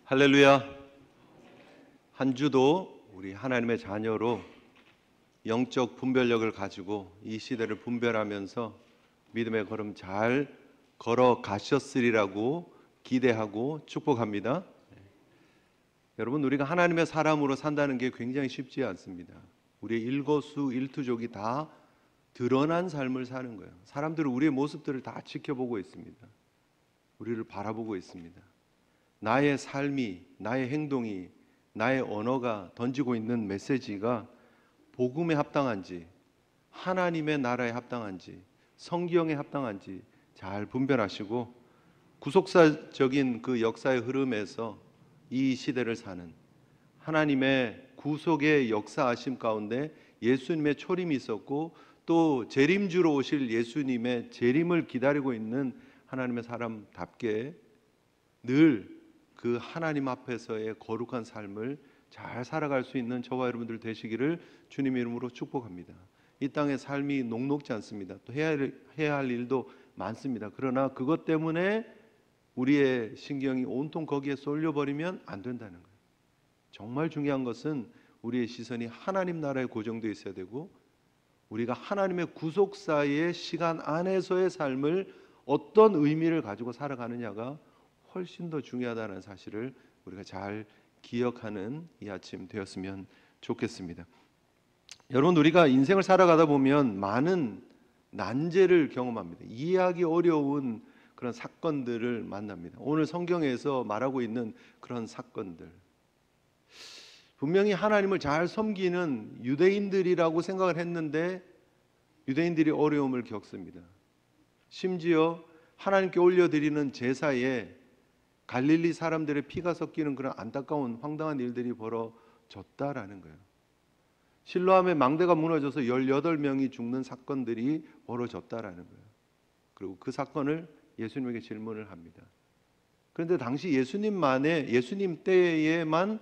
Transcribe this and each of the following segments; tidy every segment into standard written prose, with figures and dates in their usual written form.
할렐루야. 한 주도 우리 하나님의 자녀로 영적 분별력을 가지고 이 시대를 분별하면서 믿음의 걸음 잘 걸어가셨으리라고 기대하고 축복합니다. 여러분, 우리가 하나님의 사람으로 산다는 게 굉장히 쉽지 않습니다. 우리의 일거수일투족이 다 드러난 삶을 사는 거예요. 사람들은 우리의 모습들을 다 지켜보고 있습니다. 우리를 바라보고 있습니다. 나의 삶이, 나의 행동이, 나의 언어가 던지고 있는 메시지가 복음에 합당한지, 하나님의 나라에 합당한지, 성경에 합당한지 잘 분별하시고 구속사적인 그 역사의 흐름에서 이 시대를 사는 하나님의 구속의 역사하심 가운데 예수님의 초림이 있었고 또 재림주로 오실 예수님의 재림을 기다리고 있는 하나님의 사람답게 늘 그 하나님 앞에서의 거룩한 삶을 잘 살아갈 수 있는 저와 여러분들 되시기를 주님 이름으로 축복합니다. 이 땅의 삶이 녹록지 않습니다. 또 해야 할 일도 많습니다. 그러나 그것 때문에 우리의 신경이 온통 거기에 쏠려버리면 안 된다는 거예요. 정말 중요한 것은 우리의 시선이 하나님 나라에 고정되어 있어야 되고 우리가 하나님의 구속사의 시간 안에서의 삶을 어떤 의미를 가지고 살아가느냐가 훨씬 더 중요하다는 사실을 우리가 잘 기억하는 이 아침 되었으면 좋겠습니다. 여러분, 우리가 인생을 살아가다 보면 많은 난제를 경험합니다. 이해하기 어려운 그런 사건들을 만납니다. 오늘 성경에서 말하고 있는 그런 사건들, 분명히 하나님을 잘 섬기는 유대인들이라고 생각을 했는데 유대인들이 어려움을 겪습니다. 심지어 하나님께 올려드리는 제사에 갈릴리 사람들의 피가 섞이는 그런 안타까운 황당한 일들이 벌어졌다라는 거예요. 실로암의 망대가 무너져서 18명이 죽는 사건들이 벌어졌다라는 거예요. 그리고 그 사건을 예수님에게 질문을 합니다. 그런데 당시 예수님 때에만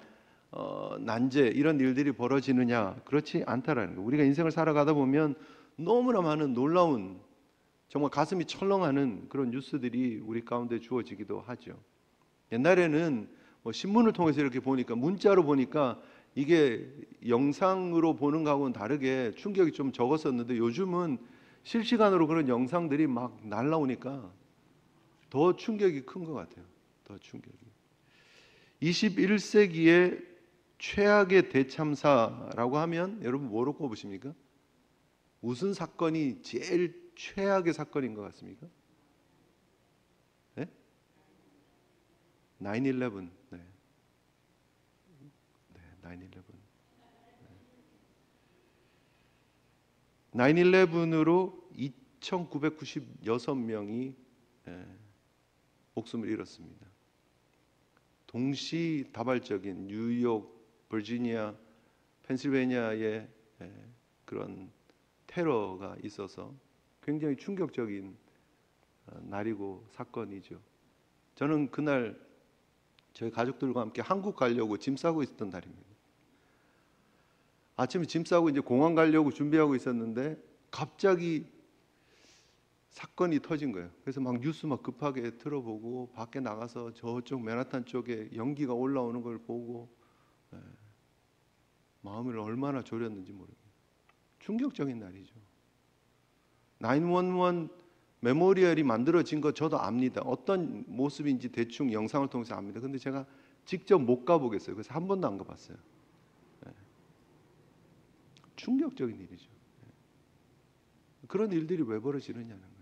난제 이런 일들이 벌어지느냐? 그렇지 않다라는 거예요. 우리가 인생을 살아가다 보면 너무나 많은 놀라운 정말 가슴이 철렁하는 그런 뉴스들이 우리 가운데 주어지기도 하죠. 옛날에는 신문을 통해서 이렇게 보니까 문자로 보니까 이게 영상으로 보는 거하고는 다르게 충격이 좀 적었었는데 요즘은 실시간으로 그런 영상들이 막 날라오니까 더 충격이 큰 것 같아요. 더 충격이. 21세기의 최악의 대참사라고 하면 여러분 뭐로 꼽으십니까? 무슨 사건이 제일 최악의 사건인 것 같습니까? 네? 9/11. 네. 9/11. 9/11으로 2,996명이 목숨을 잃었습니다. 동시다발적인 뉴욕, 버지니아, 펜실베니아의 그런 테러가 있어서 굉장히 충격적인 날이고 사건이죠. 저는 그날 저희 가족들과 함께 한국 가려고 짐 싸고 있었던 날입니다. 아침에 짐 싸고 이제 공항 가려고 준비하고 있었는데 갑자기 사건이 터진 거예요. 그래서 막 뉴스 막 급하게 틀어보고 밖에 나가서 저쪽 맨하탄 쪽에 연기가 올라오는 걸 보고 마음을 얼마나 졸였는지 모르겠어요. 충격적인 날이죠. 911 메모리얼이 만들어진 거 저도 압니다. 어떤 모습인지 대충 영상을 통해서 압니다. 근데 제가 직접 못 가보겠어요. 그래서 한 번도 안 가봤어요. 충격적인 일이죠. 그런 일들이 왜 벌어지느냐는 거예요.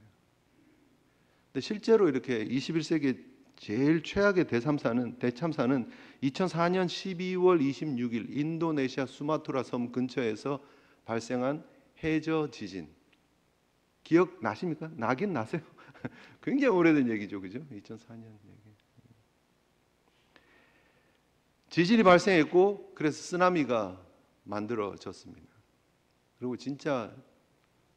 근데 실제로 이렇게 21세기 제일 최악의 대참사는 2004년 12월 26일 인도네시아 수마트라 섬 근처에서 발생한 해저 지진. 기억나십니까? 나긴 나세요. 굉장히 오래된 얘기죠. 그죠? 2004년 얘기. 지진이 발생했고 그래서 쓰나미가 만들어졌습니다. 그리고 진짜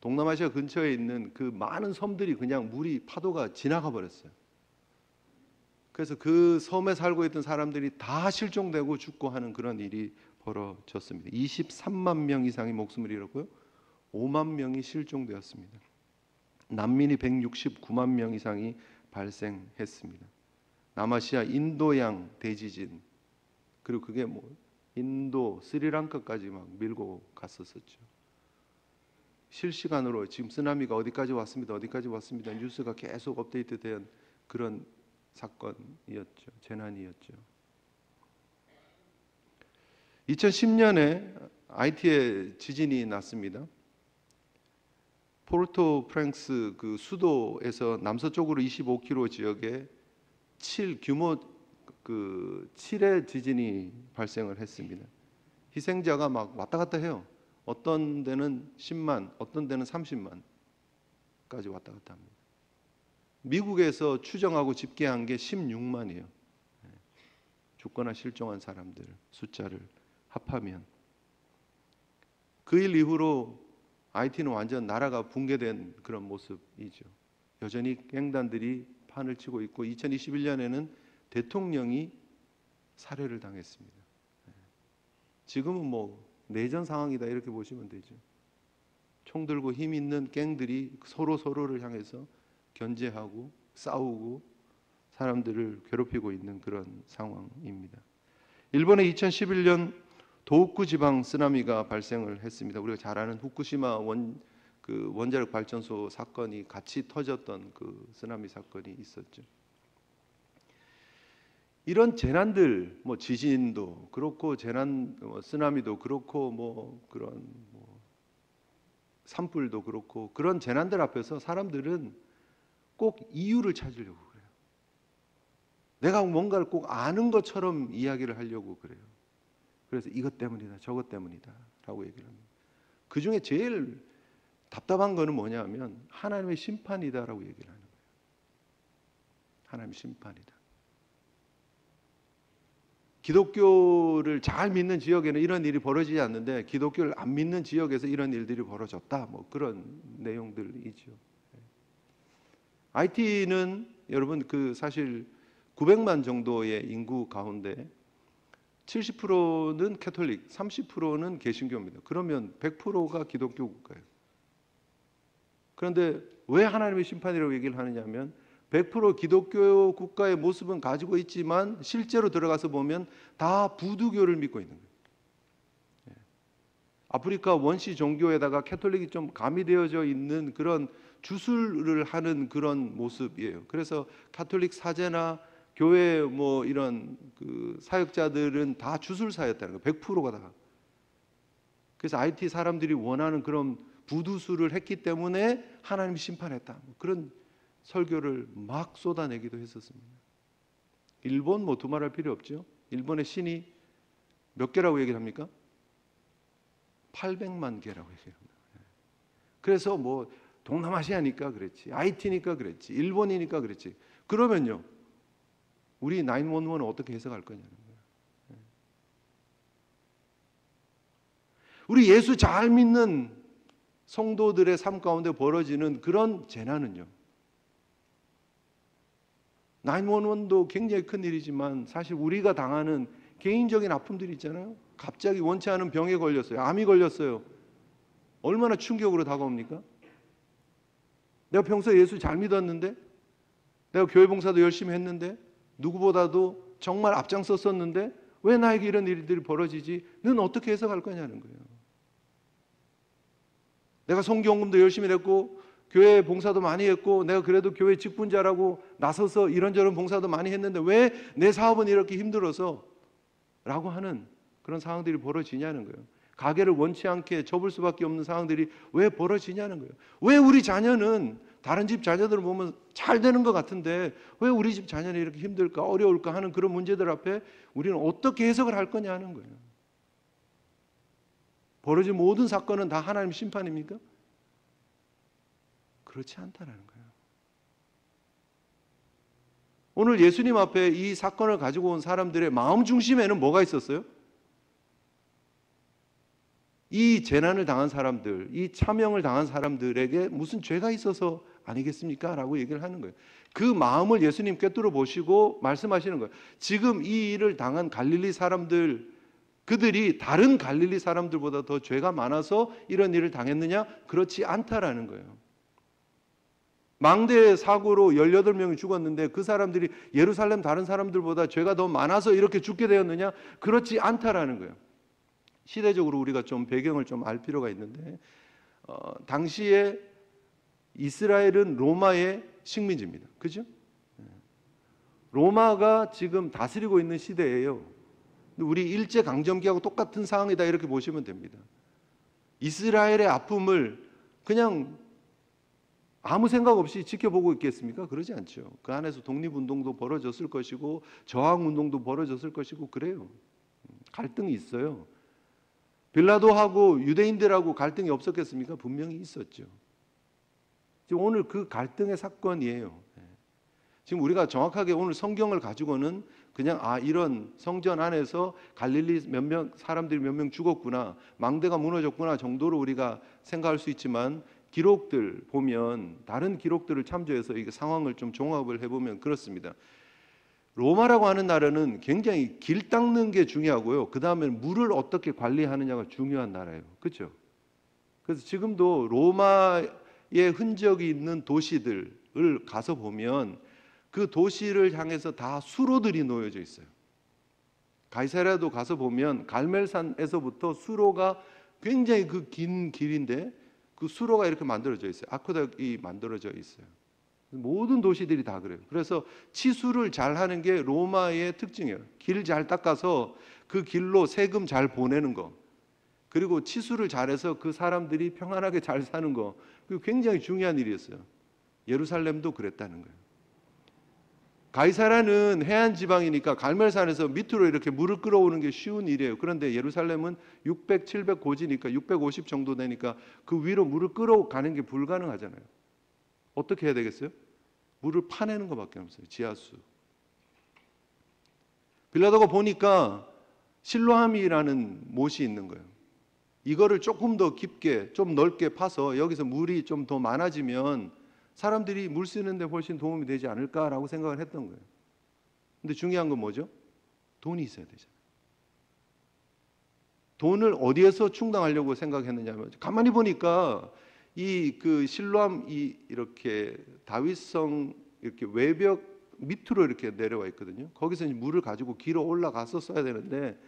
동남아시아 근처에 있는 그 많은 섬들이 그냥 물이 파도가 지나가 버렸어요. 그래서 그 섬에 살고 있던 사람들이 다 실종되고 죽고 하는 그런 일이 벌어졌습니다. 23만 명 이상이 목숨을 잃었고요. 5만 명이 실종되었습니다. 난민이 169만 명 이상이 발생했습니다. 남아시아 인도양 대지진, 그리고 그게 뭐 인도, 스리랑카까지 막 밀고 갔었었죠. 실시간으로 지금 쓰나미가 어디까지 왔습니다, 어디까지 왔습니다, 뉴스가 계속 업데이트된 그런 사건이었죠. 재난이었죠. 2010년에 아이티에 지진이 났습니다. 포르토 프랑스 그 수도에서 남서쪽으로 25km 지역에 규모 7의 지진이 발생을 했습니다. 희생자가 막 왔다 갔다 해요. 어떤 데는 10만, 어떤 데는 30만까지 왔다 갔다 합니다. 미국에서 추정하고 집계한 게 16만이에요. 죽거나 실종한 사람들 숫자를 합하면. 그 일 이후로 아이티는 완전 나라가 붕괴된 그런 모습이죠. 여전히 갱단들이 판을 치고 있고 2021년에는 대통령이 살해를 당했습니다. 지금은 뭐 내전 상황이다 이렇게 보시면 되죠. 총 들고 힘 있는 갱들이 서로를 향해서 견제하고 싸우고 사람들을 괴롭히고 있는 그런 상황입니다. 일본의 2011년 도호쿠 지방 쓰나미가 발생을 했습니다. 우리가 잘 아는 후쿠시마 원자력 발전소 사건이 같이 터졌던 그 쓰나미 사건이 있었죠. 이런 재난들, 뭐 지진도 그렇고 쓰나미도 그렇고 뭐 그런 산불도 그렇고 그런 재난들 앞에서 사람들은 꼭 이유를 찾으려고 그래요. 내가 뭔가를 꼭 아는 것처럼 이야기를 하려고 그래요. 그래서 이것 때문이다, 저것 때문이다 라고 얘기를 합니다. 그 중에 제일 답답한 거는 뭐냐면 하나님의 심판이다라고 얘기를 하는 거예요. 하나님의 심판이다. 기독교를 잘 믿는 지역에는 이런 일이 벌어지지 않는데 기독교를 안 믿는 지역에서 이런 일들이 벌어졌다. 뭐 그런 내용들이죠. IT는 여러분 사실 900만 정도의 인구 가운데 70%는 캐톨릭, 30%는 개신교입니다. 그러면 100%가 기독교 국가예요. 그런데 왜 하나님의 심판이라고 얘기를 하느냐면 100% 기독교 국가의 모습은 가지고 있지만 실제로 들어가서 보면 다 부두교를 믿고 있는 거예요. 아프리카 원시 종교에다가 캐톨릭이 좀 가미되어져 있는 그런 주술을 하는 그런 모습이에요. 그래서 가톨릭 사제나 교회 뭐 이런 그 사역자들은 다 주술사였다는 거예요. 100%가 다. 그래서 IT 사람들이 원하는 그런 부두술을 했기 때문에 하나님이 심판했다. 그런 설교를 막 쏟아내기도 했었습니다. 일본 뭐 두말할 필요 없죠. 일본의 신이 몇 개라고 얘기를 합니까? 800만 개라고 얘기합니다. 그래서 뭐 동남아시아니까 그랬지, IT니까 그랬지, 일본이니까 그랬지. 그러면요, 우리 911은 어떻게 해석할 거냐는 거예요. 우리 예수 잘 믿는 성도들의 삶 가운데 벌어지는 그런 재난은요, 911도 굉장히 큰 일이지만 사실 우리가 당하는 개인적인 아픔들이 있잖아요. 갑자기 원치 않은 병에 걸렸어요. 암이 걸렸어요. 얼마나 충격으로 다가옵니까? 내가 평소에 예수 잘 믿었는데, 내가 교회 봉사도 열심히 했는데, 누구보다도 정말 앞장섰었는데 왜 나에게 이런 일들이 벌어지지? 는 어떻게 해석할 거냐는 거예요. 내가 성경금도 열심히 했고 교회 봉사도 많이 했고 내가 그래도 교회 직분자라고 나서서 이런저런 봉사도 많이 했는데 왜 내 사업은 이렇게 힘들어서? 라고 하는 그런 상황들이 벌어지냐는 거예요. 가게를 원치 않게 접을 수밖에 없는 상황들이 왜 벌어지냐는 거예요. 왜 우리 자녀는 다른 집 자녀들을 보면 잘 되는 것 같은데 왜 우리 집 자녀는 이렇게 힘들까 어려울까 하는 그런 문제들 앞에 우리는 어떻게 해석을 할 거냐는 거예요. 벌어진 모든 사건은 다 하나님 심판입니까? 그렇지 않다라는 거예요. 오늘 예수님 앞에 이 사건을 가지고 온 사람들의 마음 중심에는 뭐가 있었어요? 이 재난을 당한 사람들, 이 차명을 당한 사람들에게 무슨 죄가 있어서 아니겠습니까? 라고 얘기를 하는 거예요. 그 마음을 예수님 꿰뚫어 보시고 말씀하시는 거예요. 지금 이 일을 당한 갈릴리 사람들, 그들이 다른 갈릴리 사람들보다 더 죄가 많아서 이런 일을 당했느냐? 그렇지 않다라는 거예요. 망대 사고로 18명이 죽었는데 그 사람들이 예루살렘 다른 사람들보다 죄가 더 많아서 이렇게 죽게 되었느냐? 그렇지 않다라는 거예요. 시대적으로 우리가 좀 배경을 좀 알 필요가 있는데 당시에 이스라엘은 로마의 식민지입니다. 그죠? 로마가 지금 다스리고 있는 시대예요. 우리 일제강점기하고 똑같은 상황이다 이렇게 보시면 됩니다. 이스라엘의 아픔을 그냥 아무 생각 없이 지켜보고 있겠습니까? 그러지 않죠. 그 안에서 독립운동도 벌어졌을 것이고 저항운동도 벌어졌을 것이고 그래요. 갈등이 있어요. 빌라도하고 유대인들하고 갈등이 없었겠습니까? 분명히 있었죠. 지금 오늘 그 갈등의 사건이에요. 지금 우리가 정확하게 오늘 성경을 가지고는 그냥 이런 성전 안에서 갈릴리 사람들이 몇 명 죽었구나, 망대가 무너졌구나 정도로 우리가 생각할 수 있지만 기록들 보면 다른 기록들을 참조해서 이게 상황을 좀 종합을 해보면 그렇습니다. 로마라고 하는 나라는 굉장히 길 닦는 게 중요하고요. 그 다음에 물을 어떻게 관리하느냐가 중요한 나라예요. 그렇죠? 그래서 지금도 로마의 흔적이 있는 도시들을 가서 보면 그 도시를 향해서 다 수로들이 놓여져 있어요. 가이사랴도 가서 보면 갈멜산에서부터 수로가 굉장히 그 긴 길인데 그 수로가 이렇게 만들어져 있어요. 아쿠다이 만들어져 있어요. 모든 도시들이 다 그래요. 그래서 치수를 잘 하는 게 로마의 특징이에요. 길 잘 닦아서 그 길로 세금 잘 보내는 거, 그리고 치수를 잘해서 그 사람들이 평안하게 잘 사는 거, 그게 굉장히 중요한 일이었어요. 예루살렘도 그랬다는 거예요. 가이사랴는 해안 지방이니까 갈멜산에서 밑으로 이렇게 물을 끌어오는 게 쉬운 일이에요. 그런데 예루살렘은 600, 700 고지니까 650 정도 되니까 그 위로 물을 끌어가는 게 불가능하잖아요. 어떻게 해야 되겠어요? 물을 파내는 것밖에 없어요. 지하수. 빌라도가 보니까 실로암이라는 못이 있는 거예요. 이거를 조금 더 깊게, 좀 넓게 파서 여기서 물이 좀 더 많아지면 사람들이 물 쓰는 데 훨씬 도움이 되지 않을까라고 생각을 했던 거예요. 근데 중요한 건 뭐죠? 돈이 있어야 되잖아요. 돈을 어디에서 충당하려고 생각했느냐면, 가만히 보니까 이 그 실로암 이렇게 다윗성 이렇게 외벽 밑으로 이렇게 내려와 있거든요. 거기서 물을 가지고 길어 올라가서 써야 되는데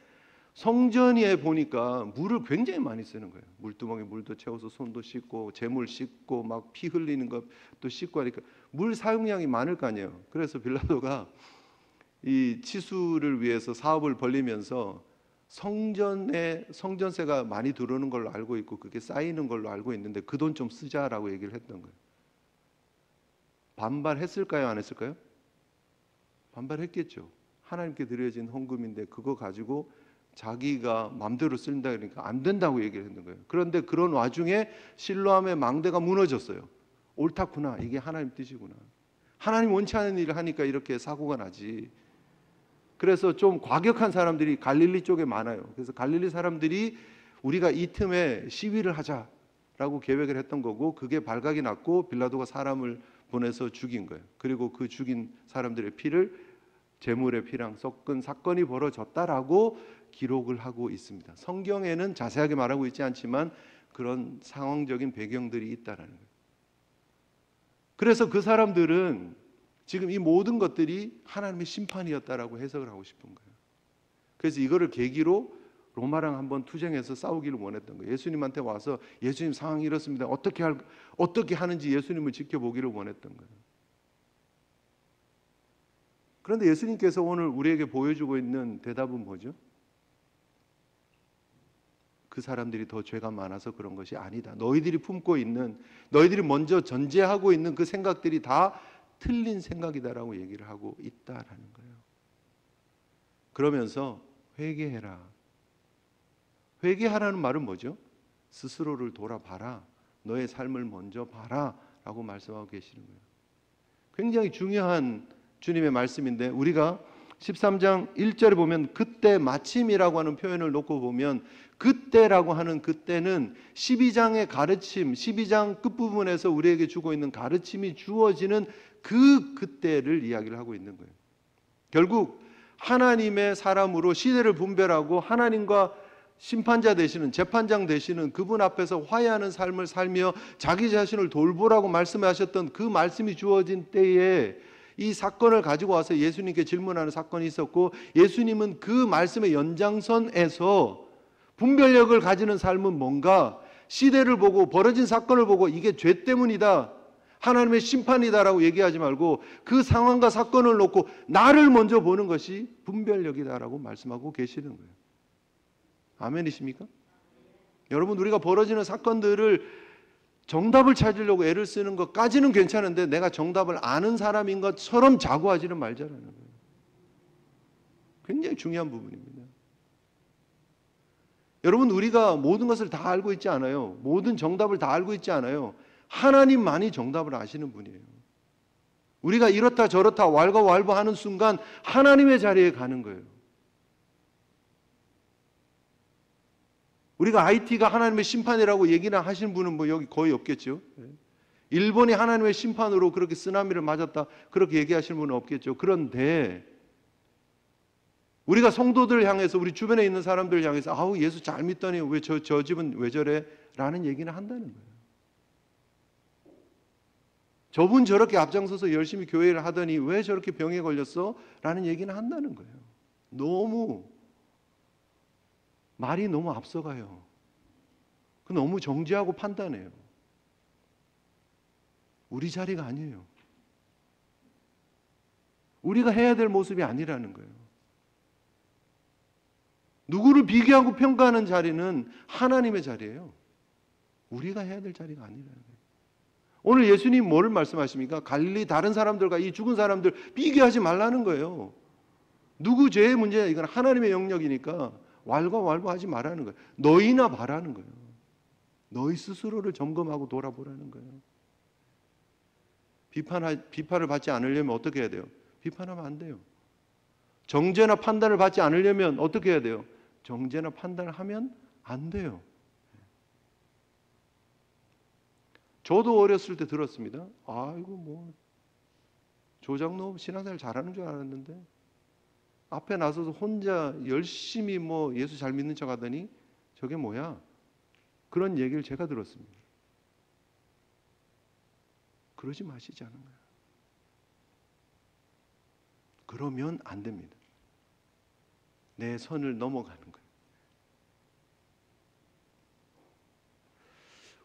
성전에 보니까 물을 굉장히 많이 쓰는 거예요. 물두멍에 물도 채워서 손도 씻고 재물 씻고 막 피 흘리는 것도 씻고 하니까 물 사용량이 많을 거 아니에요. 그래서 빌라도가 이 치수를 위해서 사업을 벌리면서 성전세가 많이 들어오는 걸로 알고 있고 그게 쌓이는 걸로 알고 있는데 그 돈 좀 쓰자라고 얘기를 했던 거예요. 반발했을까요? 안 했을까요? 반발했겠죠. 하나님께 드려진 헌금인데 그거 가지고 자기가 마음대로 쓴다 그러니까 안 된다고 얘기를 했는 거예요. 그런데 그런 와중에 실로암의 망대가 무너졌어요. 옳다구나, 이게 하나님 뜻이구나. 하나님 원치 않은 일을 하니까 이렇게 사고가 나지. 그래서 좀 과격한 사람들이 갈릴리 쪽에 많아요. 그래서 갈릴리 사람들이 우리가 이 틈에 시위를 하자라고 계획을 했던 거고, 그게 발각이 났고 빌라도가 사람을 보내서 죽인 거예요. 그리고 그 죽인 사람들의 피를 제물의 피랑 섞은 사건이 벌어졌다라고 기록을 하고 있습니다. 성경에는 자세하게 말하고 있지 않지만 그런 상황적인 배경들이 있다라는 거예요. 그래서 그 사람들은 지금 이 모든 것들이 하나님의 심판이었다라고 해석을 하고 싶은 거예요. 그래서 이거를 계기로 로마랑 한번 투쟁해서 싸우기를 원했던 거예요. 예수님한테 와서 예수님 상황이 이렇습니다. 어떻게 하는지 예수님을 지켜보기를 원했던 거예요. 그런데 예수님께서 오늘 우리에게 보여주고 있는 대답은 뭐죠? 그 사람들이 더 죄가 많아서 그런 것이 아니다. 너희들이 품고 있는, 너희들이 먼저 전제하고 있는 그 생각들이 다 틀린 생각이다라고 얘기를 하고 있다라는 거예요. 그러면서 회개해라. 회개하라는 말은 뭐죠? 스스로를 돌아봐라. 너의 삶을 먼저 봐라 라고 말씀하고 계시는 거예요. 굉장히 중요한 주님의 말씀인데, 우리가 13장 1절에 보면 그때 마침이라고 하는 표현을 놓고 보면, 그때라고 하는 그때는 12장의 가르침, 12장 끝부분에서 우리에게 주고 있는 가르침이 주어지는 그때를 이야기를 하고 있는 거예요. 결국 하나님의 사람으로 시대를 분별하고 하나님과 심판자 되시는, 재판장 되시는 그분 앞에서 화해하는 삶을 살며 자기 자신을 돌보라고 말씀하셨던 그 말씀이 주어진 때에 이 사건을 가지고 와서 예수님께 질문하는 사건이 있었고, 예수님은 그 말씀의 연장선에서 분별력을 가지는 삶은 뭔가, 시대를 보고 벌어진 사건을 보고 이게 죄 때문이다, 하나님의 심판이다라고 얘기하지 말고 그 상황과 사건을 놓고 나를 먼저 보는 것이 분별력이다라고 말씀하고 계시는 거예요. 아멘이십니까? 여러분, 우리가 벌어지는 사건들을 정답을 찾으려고 애를 쓰는 것까지는 괜찮은데 내가 정답을 아는 사람인 것처럼 자고하지는 말자라는 거예요. 굉장히 중요한 부분입니다. 여러분, 우리가 모든 것을 다 알고 있지 않아요. 모든 정답을 다 알고 있지 않아요. 하나님만이 정답을 아시는 분이에요. 우리가 이렇다 저렇다 왈가왈부하는 순간 하나님의 자리에 가는 거예요. 우리가 IT가 하나님의 심판이라고 얘기나 하시는 분은 뭐 여기 거의 없겠죠. 일본이 하나님의 심판으로 그렇게 쓰나미를 맞았다 그렇게 얘기하시는 분은 없겠죠. 그런데 우리가 성도들 향해서, 우리 주변에 있는 사람들 향해서 아우 예수 잘 믿더니 왜 저 집은 왜 저래? 라는 얘기는 한다는 거예요. 저분 저렇게 앞장서서 열심히 교회를 하더니 왜 저렇게 병에 걸렸어? 라는 얘기는 한다는 거예요. 말이 너무 앞서가요. 너무 정죄하고 판단해요. 우리 자리가 아니에요. 우리가 해야 될 모습이 아니라는 거예요. 누구를 비교하고 평가하는 자리는 하나님의 자리예요. 우리가 해야 될 자리가 아니라는 거예요. 오늘 예수님 뭐를 말씀하십니까? 갈릴리 다른 사람들과 이 죽은 사람들 비교하지 말라는 거예요. 누구 죄의 문제야? 이건 하나님의 영역이니까 왈가왈부하지 말라는 거예요. 너희나 봐라는 거예요. 너희 스스로를 점검하고 돌아보라는 거예요. 비판을 받지 않으려면 어떻게 해야 돼요? 비판하면 안 돼요. 정죄나 판단을 받지 않으려면 어떻게 해야 돼요? 정죄나 판단을 하면 안 돼요. 저도 어렸을 때 들었습니다. 아이고 뭐 조장로 신앙생활 잘하는 줄 알았는데 앞에 나서서 혼자 열심히 뭐 예수 잘 믿는 척 하더니 저게 뭐야? 그런 얘기를 제가 들었습니다. 그러지 마시자는 거예요. 그러면 안 됩니다. 내 선을 넘어가는 거예요.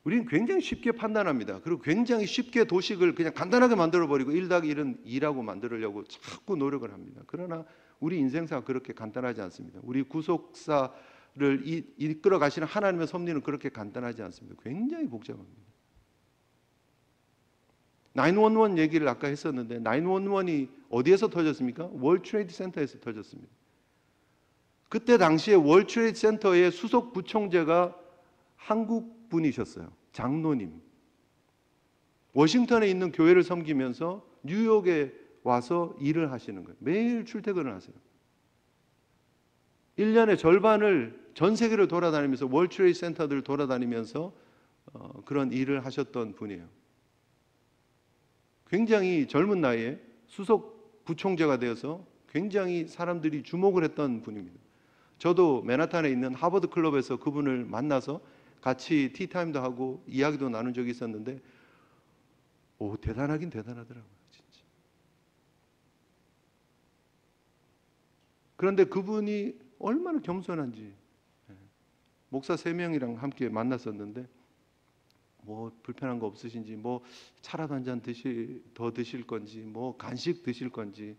우리는 굉장히 쉽게 판단합니다. 그리고 굉장히 쉽게 도식을 그냥 간단하게 만들어버리고 1+1은 2라고 만들려고 자꾸 노력을 합니다. 그러나 우리 인생사가 그렇게 간단하지 않습니다. 우리 구속사를 이끌어 가시는 하나님의 섭리는 그렇게 간단하지 않습니다. 굉장히 복잡합니다. 911 얘기를 아까 했었는데 911이 어디에서 터졌습니까? 월드 트레이드 센터에서 터졌습니다. 그때 당시에 월드 트레이드 센터의 수석 부총재가 한국 분이셨어요. 장로님. 워싱턴에 있는 교회를 섬기면서 뉴욕에 와서 일을 하시는 거예요. 매일 출퇴근을 하세요. 1년의 절반을 전 세계를 돌아다니면서 월드 트레이드 센터들을 돌아다니면서 그런 일을 하셨던 분이에요. 굉장히 젊은 나이에 수석 부총재가 되어서 굉장히 사람들이 주목을 했던 분입니다. 저도 맨하탄에 있는 하버드 클럽에서 그분을 만나서 같이 티타임도 하고 이야기도 나눈 적이 있었는데 대단하긴 대단하더라고요. 진짜. 그런데 그분이 얼마나 겸손한지, 목사 3명이랑 함께 만났었는데 뭐 불편한 거 없으신지, 뭐 차라도 한 잔 더 드실 건지, 뭐 간식 드실 건지,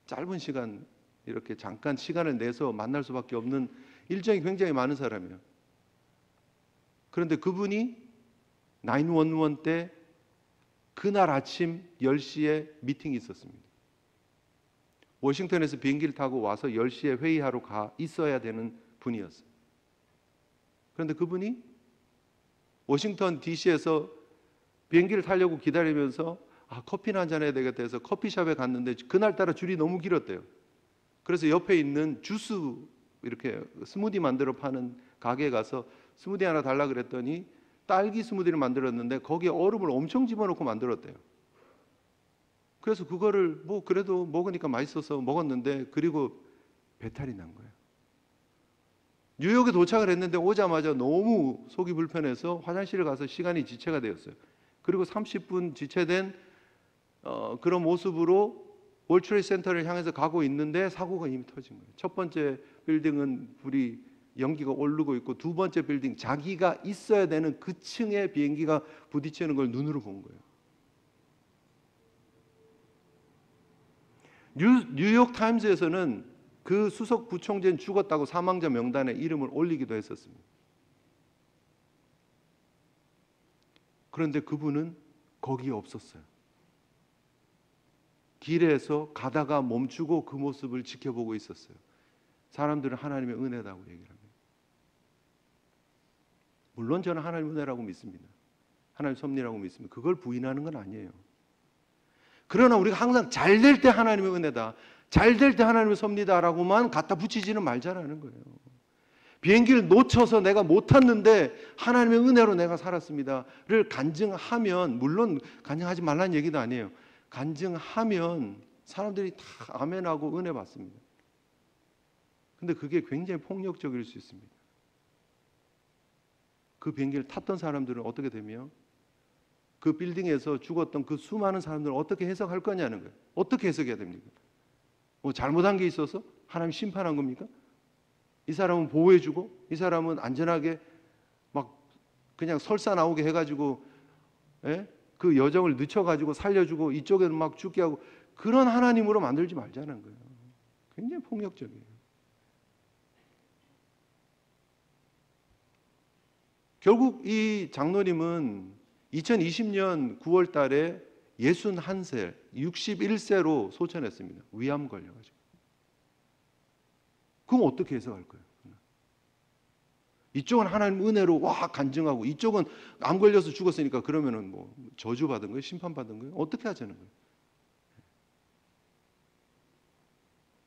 짧은 시간 이렇게 잠깐 시간을 내서 만날 수밖에 없는 일정이 굉장히 많은 사람이에요. 그런데 그분이 911 때 그날 아침 10시에 미팅이 있었습니다. 워싱턴에서 비행기를 타고 와서 10시에 회의하러 있어야 되는 분이었어요. 그런데 그분이 워싱턴 DC에서 비행기를 타려고 기다리면서 커피나 한잔 해야 되겠다 해서 커피숍에 갔는데 그날따라 줄이 너무 길었대요. 그래서 옆에 있는 주스 이렇게 스무디 만들어 파는 가게에 가서 스무디 하나 달라 그랬더니 딸기 스무디를 만들었는데 거기에 얼음을 엄청 집어넣고 만들었대요. 그래서 그거를 뭐 그래도 먹으니까 맛있어서 먹었는데 그리고 배탈이 난 거예요. 뉴욕에 도착을 했는데 오자마자 너무 속이 불편해서 화장실에 가서 시간이 지체가 되었어요. 그리고 30분 지체된 그런 모습으로 월트레이드 센터를 향해서 가고 있는데 사고가 이미 터진 거예요. 첫 번째 빌딩은 불이 연기가 오르고 있고, 두 번째 빌딩, 자기가 있어야 되는 그 층의 비행기가 부딪히는 걸 눈으로 본 거예요. 뉴욕 타임즈에서는 그 수석 부총재는 죽었다고 사망자 명단에 이름을 올리기도 했었습니다. 그런데 그분은 거기에 없었어요. 길에서 가다가 멈추고 그 모습을 지켜보고 있었어요. 사람들은 하나님의 은혜라고 얘기를 합니다. 물론 저는 하나님의 은혜라고 믿습니다. 하나님의 섭리라고 믿습니다. 그걸 부인하는 건 아니에요. 그러나 우리가 항상 잘 될 때 하나님의 은혜다, 잘 될 때 하나님의 섭리다라고만 갖다 붙이지는 말자라는 거예요. 비행기를 놓쳐서 내가 못 탔는데 하나님의 은혜로 내가 살았습니다를 간증하면, 물론 간증하지 말라는 얘기도 아니에요. 간증하면 사람들이 다 아멘하고 은혜 받습니다. 근데 그게 굉장히 폭력적일 수 있습니다. 그 비행기를 탔던 사람들은 어떻게 되며 그 빌딩에서 죽었던 그 수많은 사람들은 어떻게 해석할 거냐는 거예요. 어떻게 해석해야 됩니까? 뭐 잘못한 게 있어서 하나님 심판한 겁니까? 이 사람은 보호해주고 이 사람은 안전하게 막 그냥 설사 나오게 해가지고 그 여정을 늦춰가지고 살려주고 이쪽에는 막 죽게 하고, 그런 하나님으로 만들지 말자는 거예요. 굉장히 폭력적이에요. 결국 이 장로님은 2020년 9월 달에 61세, 61세로 소천했습니다. 위암 걸려가지고. 그럼 어떻게 해석할 거예요? 이쪽은 하나님 은혜로 와 간증하고, 이쪽은 암 걸려서 죽었으니까 그러면은 뭐 저주 받은 거예요? 심판 받은 거예요? 어떻게 하자는 거예요?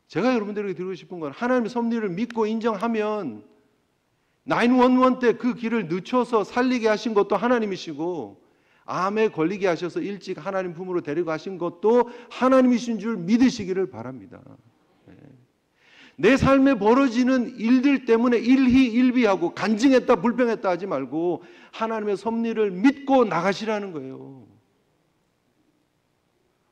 제가 여러분들에게 드리고 싶은 건, 하나님의 섭리를 믿고 인정하면 911 때 그 길을 늦춰서 살리게 하신 것도 하나님이시고, 암에 걸리게 하셔서 일찍 하나님 품으로 데리고 가신 것도 하나님이신 줄 믿으시기를 바랍니다. 내 삶에 벌어지는 일들 때문에 일희일비하고 간증했다 불평했다 하지 말고 하나님의 섭리를 믿고 나가시라는 거예요.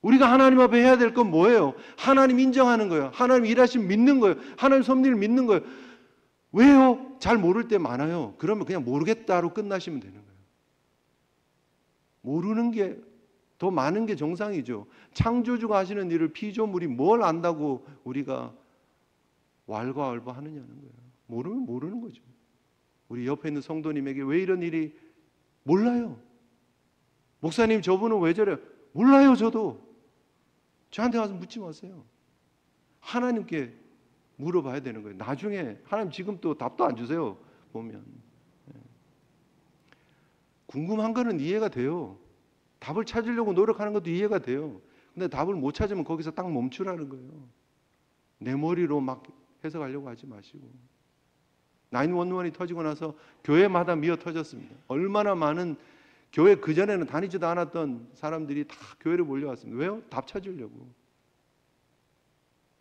우리가 하나님 앞에 해야 될 건 뭐예요? 하나님 인정하는 거예요. 하나님 일하심 믿는 거예요. 하나님 섭리를 믿는 거예요. 왜요? 잘 모를 때 많아요. 그러면 그냥 모르겠다로 끝나시면 되는 거예요. 모르는 게 더 많은 게 정상이죠. 창조주가 하시는 일을 피조물이 뭘 안다고 우리가 왈가왈부하느냐는 거예요. 모르면 모르는 거죠. 우리 옆에 있는 성도님에게 왜 이런 일이 몰라요. 목사님 저분은 왜 저래요? 몰라요. 저도. 저한테 와서 묻지 마세요. 하나님께 물어봐야 되는 거예요. 나중에 하나님 지금 또 답도 안 주세요. 보면 궁금한 거는 이해가 돼요. 답을 찾으려고 노력하는 것도 이해가 돼요. 근데 답을 못 찾으면 거기서 딱 멈추라는 거예요. 내 머리로 막 해석하려고 하지 마시고. 911이 터지고 나서 교회마다 미어 터졌습니다. 얼마나 많은 교회 그전에는 다니지도 않았던 사람들이 다 교회를 몰려왔습니다. 왜요? 답 찾으려고.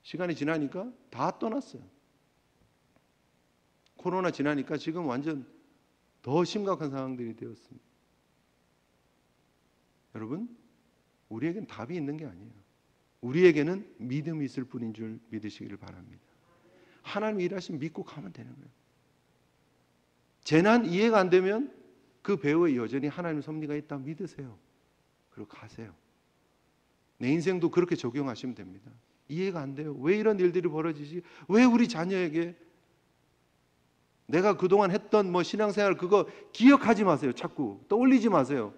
시간이 지나니까 다 떠났어요. 코로나 지나니까 지금 완전 더 심각한 상황들이 되었습니다. 여러분, 우리에겐 답이 있는 게 아니에요. 우리에게는 믿음이 있을 뿐인 줄 믿으시기를 바랍니다. 하나님 일하시면 믿고 가면 되는 거예요. 재난 이해가 안 되면 그 배후에 여전히 하나님의 섭리가 있다 믿으세요. 그리고 가세요. 내 인생도 그렇게 적용하시면 됩니다. 이해가 안 돼요. 왜 이런 일들이 벌어지지? 왜 우리 자녀에게? 내가 그동안 했던 뭐 신앙생활 그거 기억하지 마세요. 자꾸 떠올리지 마세요.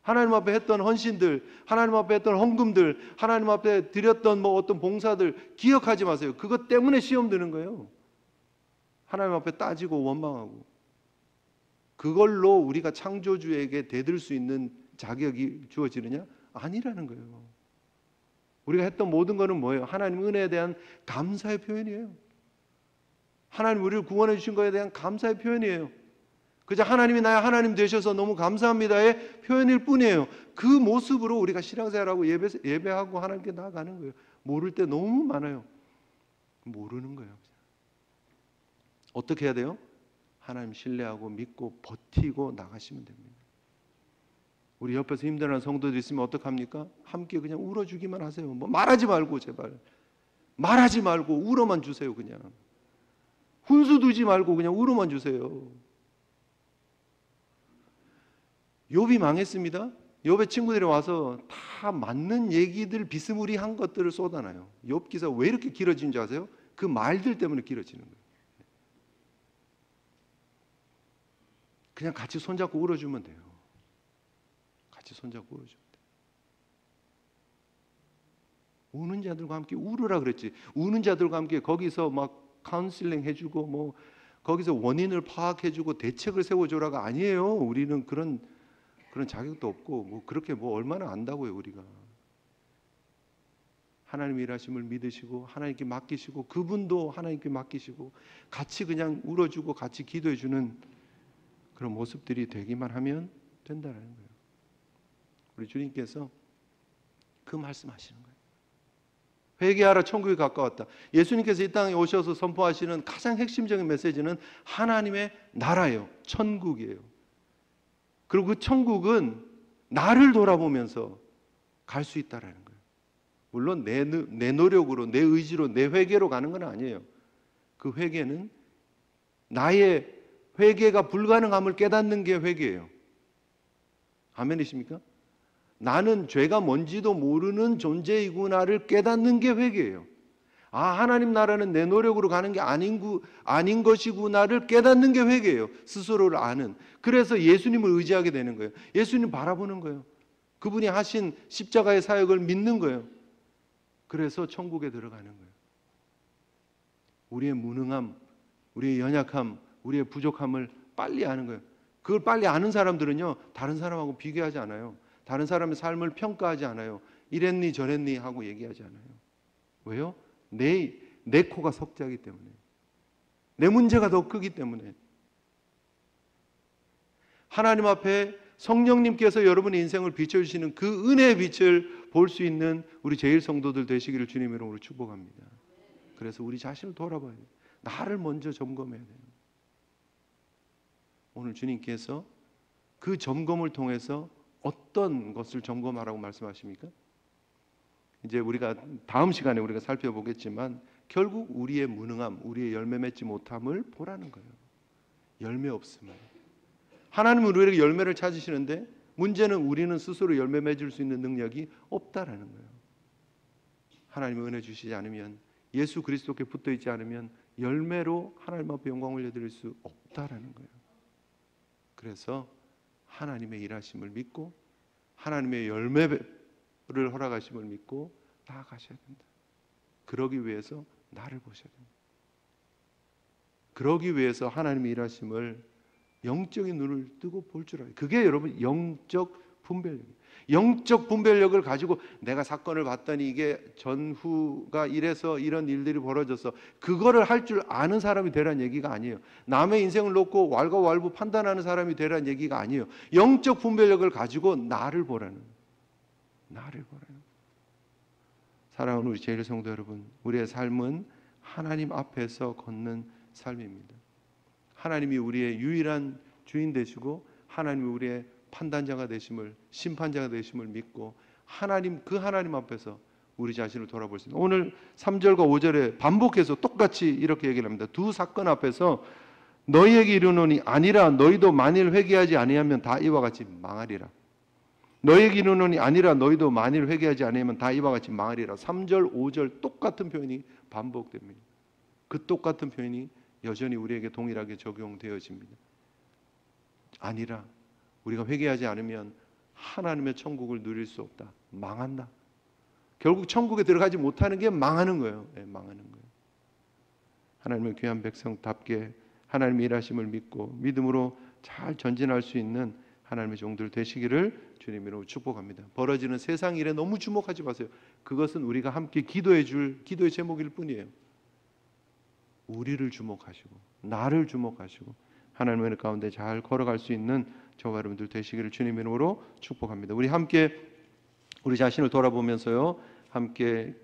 하나님 앞에 했던 헌신들, 하나님 앞에 했던 헌금들, 하나님 앞에 드렸던 뭐 어떤 봉사들 기억하지 마세요. 그것 때문에 시험 드는 거예요. 하나님 앞에 따지고 원망하고. 그걸로 우리가 창조주에게 대들 수 있는 자격이 주어지느냐? 아니라는 거예요. 우리가 했던 모든 거는 뭐예요? 하나님 은혜에 대한 감사의 표현이에요. 하나님 우리를 구원해 주신 것에 대한 감사의 표현이에요. 그저 하나님이 나의 하나님 되셔서 너무 감사합니다의 표현일 뿐이에요. 그 모습으로 우리가 신앙생활하고 예배하고 하나님께 나아가는 거예요. 모를 때 너무 많아요. 모르는 거예요. 어떻게 해야 돼요? 하나님 신뢰하고 믿고 버티고 나가시면 됩니다. 우리 옆에서 힘들어하는 성도들 있으면 어떡합니까? 함께 그냥 울어주기만 하세요. 뭐 말하지 말고 제발. 말하지 말고 울어만 주세요. 그냥. 훈수 두지 말고 그냥 울어만 주세요. 욥이 망했습니다. 욥의 친구들이 와서 다 맞는 얘기들 비스무리한 것들을 쏟아놔요. 욥 기사 왜 이렇게 길어진 줄 아세요? 그 말들 때문에 길어지는 거예요. 그냥 같이 손잡고 울어주면 돼요. 같이 손잡고 울어주면 돼요. 우는 자들과 함께 울으라 그랬지. 우는 자들과 함께 거기서 막 카운슬링 해주고 뭐 거기서 원인을 파악해주고 대책을 세워줘라가 아니에요. 우리는 그런 자격도 없고 뭐 그렇게 뭐 얼마나 안다고요. 우리가 하나님의 일하심을 믿으시고 하나님께 맡기시고 그분도 하나님께 맡기시고 같이 그냥 울어주고 같이 기도해주는 그런 모습들이 되기만 하면 된다는 거예요. 우리 주님께서 그 말씀하시는 거예요. 회개하라, 천국이 가까웠다. 예수님께서 이 땅에 오셔서 선포하시는 가장 핵심적인 메시지는 하나님의 나라예요. 천국이에요. 그리고 그 천국은 나를 돌아보면서 갈 수 있다라는 거예요. 물론 내 노력으로, 내 의지로, 내 회개로 가는 건 아니에요. 그 회개는 나의 회개가 불가능함을 깨닫는 게 회개예요. 아멘이십니까? 나는 죄가 뭔지도 모르는 존재이구나를 깨닫는 게 회개예요. 아, 하나님 나라는 내 노력으로 가는 게 아닌 것이구나를 깨닫는 게 회개예요. 스스로를 아는. 그래서 예수님을 의지하게 되는 거예요. 예수님 바라보는 거예요. 그분이 하신 십자가의 사역을 믿는 거예요. 그래서 천국에 들어가는 거예요. 우리의 무능함, 우리의 연약함, 우리의 부족함을 빨리 아는 거예요. 그걸 빨리 아는 사람들은요, 다른 사람하고 비교하지 않아요. 다른 사람의 삶을 평가하지 않아요. 이랬니 저랬니 하고 얘기하지 않아요. 왜요? 내 코가 석자이기 때문에, 내 문제가 더 크기 때문에. 하나님 앞에 성령님께서 여러분의 인생을 비춰주시는 그 은혜의 빛을 볼 수 있는 우리 제일 성도들 되시기를 주님 이름으로 축복합니다. 그래서 우리 자신을 돌아봐야 돼요. 나를 먼저 점검해야 돼요. 오늘 주님께서 그 점검을 통해서 어떤 것을 점검하라고 말씀하십니까? 이제 우리가 다음 시간에 우리가 살펴보겠지만 결국 우리의 무능함, 우리의 열매 맺지 못함을 보라는 거예요. 열매 없음을. 하나님은 우리에게 열매를 찾으시는데 문제는 우리는 스스로 열매 맺을 수 있는 능력이 없다라는 거예요. 하나님이 은혜 주시지 않으면, 예수 그리스도께 붙어 있지 않으면 열매로 하나님 앞에 영광 올려드릴 수 없다라는 거예요. 그래서 하나님의 일하심을 믿고 하나님의 열매를 허락하심을 믿고 나아가셔야 된다. 그러기 위해서 나를 보셔야 됩니다. 그러기 위해서 하나님의 일하심을 영적인 눈을 뜨고 볼 줄 알아요. 그게 여러분 영적 분별력이에요. 영적 분별력을 가지고 내가 사건을 봤더니 이게 전후가 이래서 이런 일들이 벌어져서 그거를 할 줄 아는 사람이 되라는 얘기가 아니에요. 남의 인생을 놓고 왈가왈부 판단하는 사람이 되라는 얘기가 아니에요. 영적 분별력을 가지고 나를 보라는, 나를 보라는. 사랑하는 우리 제일 성도 여러분, 우리의 삶은 하나님 앞에서 걷는 삶입니다. 하나님이 우리의 유일한 주인 되시고 하나님이 우리의 판단자가 되심을, 심판자가 되심을 믿고 그 하나님 앞에서 우리 자신을 돌아볼 수 있는, 오늘 3절과 5절에 반복해서 똑같이 이렇게 얘기를 합니다. 두 사건 앞에서 너희에게 이르노니 아니라 너희도 만일 회개하지 아니하면 다 이와 같이 망하리라. 너희에게 이르노니 아니라 너희도 만일 회개하지 아니하면 다 이와 같이 망하리라. 3절, 5절 똑같은 표현이 반복됩니다. 그 똑같은 표현이 여전히 우리에게 동일하게 적용되어집니다. 아니라 우리가 회개하지 않으면 하나님의 천국을 누릴 수 없다. 망한다. 결국 천국에 들어가지 못하는 게 망하는 거예요. 네, 망하는 거예요. 하나님의 귀한 백성답게 하나님의 일하심을 믿고 믿음으로 잘 전진할 수 있는 하나님의 종들 되시기를 주님으로 축복합니다. 벌어지는 세상 일에 너무 주목하지 마세요. 그것은 우리가 함께 기도해 줄 기도의 제목일 뿐이에요. 우리를 주목하시고 나를 주목하시고 하나님의 은혜 가운데 잘 걸어갈 수 있는 저와 여러분들 되시기를 주님의 이름으로 축복합니다. 우리 함께 우리 자신을 돌아보면서요, 함께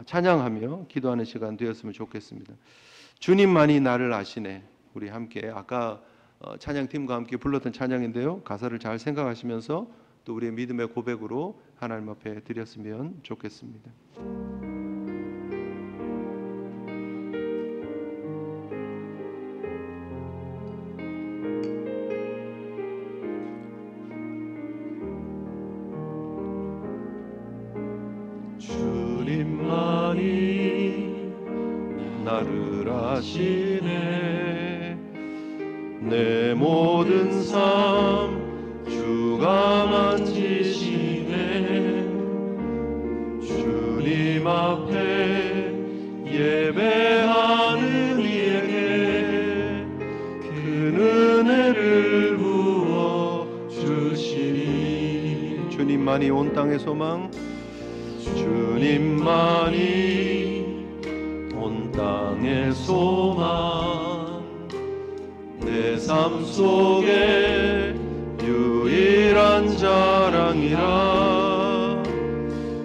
찬양하며 기도하는 시간 되었으면 좋겠습니다. 주님만이 나를 아시네. 우리 함께 아까 찬양팀과 함께 불렀던 찬양인데요. 가사를 잘 생각하시면서 또 우리의 믿음의 고백으로 하나님 앞에 드렸으면 좋겠습니다. 주님만이 나를 아시네. 내 모든 삶 주가 만지시네. 주님 앞에 예배하는 이에게 큰 은혜를 부어 주시니. 주님만이 온 땅의 소망, 주님만이 온 땅의 소망, 내 삶 속에 유일한 자랑이라.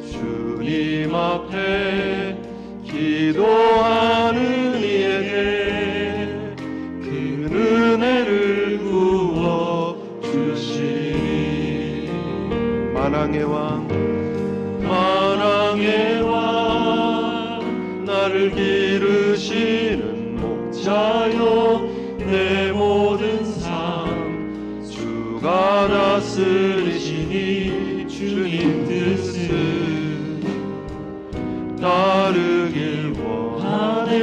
주님 앞에 기도하는 이에게 큰 은혜를 부어 주시니. 만왕의 왕, 만왕의 왕, 나를 기르시는 목자여. 내 모든 삶 주가 다스리시니. 주님 뜻을 따르길 원하네.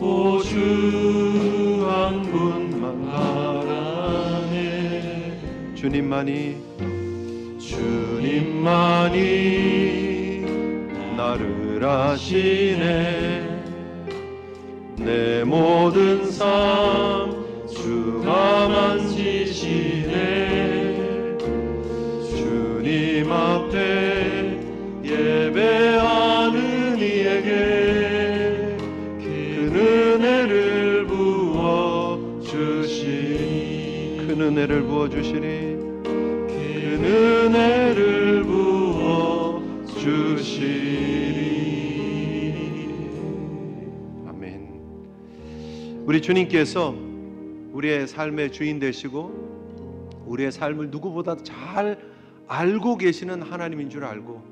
오 주 한 분만 바라네. 주님만이 나를 아시네. 내 모든 삶 주가 만지시네. 주님 앞에 예배하는 이에게 큰 은혜를 부어 주시니. 큰 은혜를 부어 주시니. 큰 은혜를 부어 주시니. 아멘. 우리 주님께서 우리의 삶의 주인 되시고 우리의 삶을 누구보다 잘 알고 계시는 하나님인 줄 알고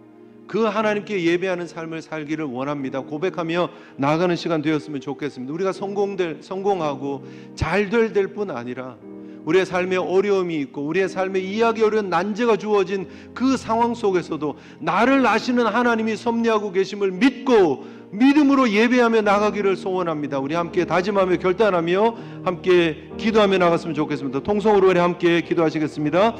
그 하나님께 예배하는 삶을 살기를 원합니다. 고백하며 나아가는 시간 되었으면 좋겠습니다. 우리가 성공하고 잘 될 뿐 아니라 우리의 삶에 어려움이 있고 우리의 삶에 이해하기 어려운 난제가 주어진 그 상황 속에서도 나를 아시는 하나님이 섭리하고 계심을 믿고 믿음으로 예배하며 나가기를 소원합니다. 우리 함께 다짐하며 결단하며 함께 기도하며 나갔으면 좋겠습니다. 통성으로 우리 함께 기도하시겠습니다.